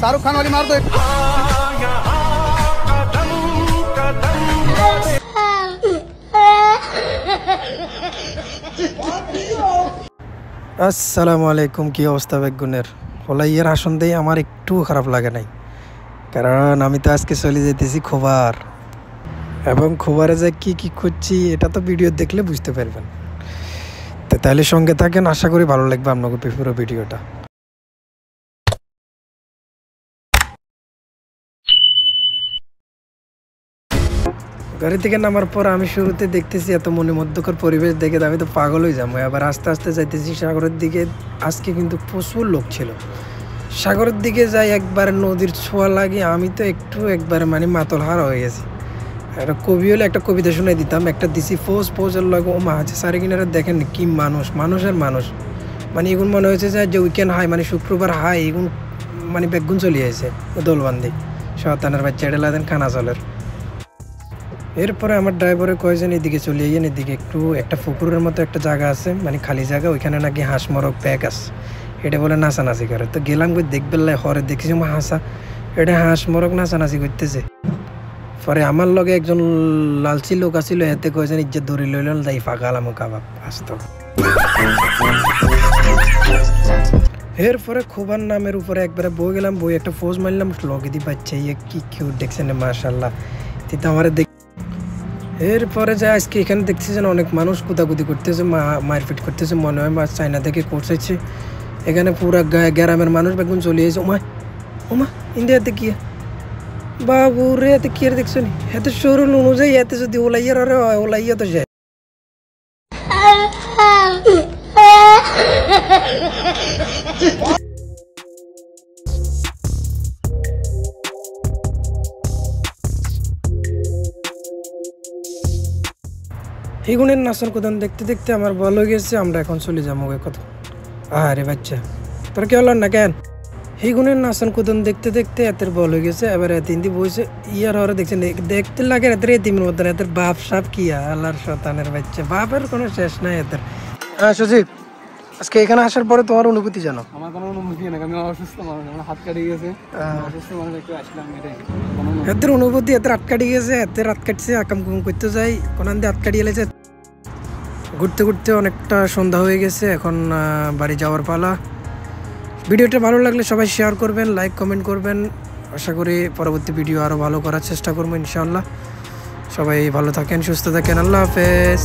शाहरुख खान वाली मार दो। আসসালামু আলাইকুম। কি অবস্থা বেগুনের? হলাইয়ের আসন দিয়ে আমার একটু খারাপ লাগে নাই, কারণ আমি তো আজকে চলে যেতেছি খোবার, এবং খোবারে যে কি কি করছি এটা তো ভিডিও দেখলে বুঝতে পারবেন। তো তাহলে সঙ্গে থাকেন, আশা করি ভালো লাগবে আপনাকে পুরো ভিডিওটা। গাড়ি থেকে নামার পর আমি শুরুতে দেখতেছি এত মনোমুগ্ধকর পরিবেশ দেখে আমি তো পাগল হয়ে যাবো। আবার আস্তে আস্তে যাইতেছি সাগরের দিকে। আজকে কিন্তু প্রচুর লোক ছিল। সাগরের দিকে যাই, একবার নদীর ছোঁয়া লাগে, আমি তো একবারে মানে মাতল হারা হয়ে গেছি। একটা কবি হলে একটা কবিতা শুনে দিতাম, একটা দিছি ফৌজের লাগে ও মা আছে সারি কিনারে। দেখেন কি মানুষের মানুষ, মানে এগুন মনে হয়েছে যে উইকেন্ড হাই, মানে শুক্রবার হাই, এগুন মানে বেগুন চলে আসে দোলবান্ধি শতানের বাচ্চা এটা লাদেন খানা চলের। এরপরে আমার ড্রাইভারে কয়েকজন এদিকে চলে গিয়ে এদিকে একটু একটা পুকুরের মতো একটা জায়গা আছে, মানে খালি জায়গা, ওইখানে নাকি হাঁস মরক প্যাক আছে, এটা বলে নাচানাচি করে। তো গেলাম কই দেখবে হরে দেখছি হাঁসা, এটা হাঁস মরক নাচানাচি করতেছে। পরে আমার লগে একজন লালচি লোক আসছিল, এতে কয়েকজন ইজ্জত ধরে লইল, তাই ফাঁকালাম কাবাব আসতো। এরপরে খোবার নামের উপরে একবারে বই গেলাম, বই একটা পোজ মারলাম, লগে দি বাচ্চা ইয়ে কি কিউট দেখছেন মাশাআল্লাহ। তো আমার এরপরে যে আজকে এখানে দেখছি যেন অনেক মানুষ কুদাকুদি করতেছে, মারপিট করতেছে, মনে হয় মাছ চায়না থেকে করছে। এখানে পুরা গ্রামের মানুষ বেগুন চলে এসে ওমা ইন্ডিয়াতে কি বাবু রে, এতে কি আর দেখছো নি, এত সরল অনুযায়ী এতে যদি ওলাইয়ার আরে ওলাইয়া তো যায়। হিগুনের নাচন কোদান দেখতে দেখতে আমার বল হয়ে গেছে, আমরা এখন চলে যাবো কত। আরে বাচ্চা তোর কে হল না কেন? হিগুনের নাচন কোদান দেখতে দেখতে এতের বল হয়ে গেছে। এবার এত হিন্দি বইছে ইয়ার হরে দেখছেন, দেখতে লাগে এতের এতিমের মধ্যে, এতের বাপ সাপ কি আল্লাহর শতানের বাচ্চা, বাপের কোনো শেষ নাই এতের। হ্যাঁ সজীব, আজকে এখানে আসার পরে তোমার অনুভূতি জানো? আমার কোনো অনুভূতি নেই, আমি অসুস্থ মানুষ, আমার হাত কাটে গেছে, অসুস্থ মানুষ একটু আসলাম, এটাই এদের অনুভূতি। এতে রাত কাটি গেছে, এতে রাত কাটছে, আকাম কুম করতে যাই, কোন হাত কাটিয়ে এলেছে। ঘুরতে ঘুরতে অনেকটা সন্ধ্যা হয়ে গেছে, এখন বাড়ি যাওয়ার পালা। ভিডিওটা ভালো লাগলে সবাই শেয়ার করবেন, লাইক কমেন্ট করবেন। আশা করি পরবর্তী ভিডিও আরও ভালো করার চেষ্টা করবো ইনশাআল্লাহ। সবাই ভালো থাকেন, সুস্থ থাকেন, আল্লাহ হাফেজ।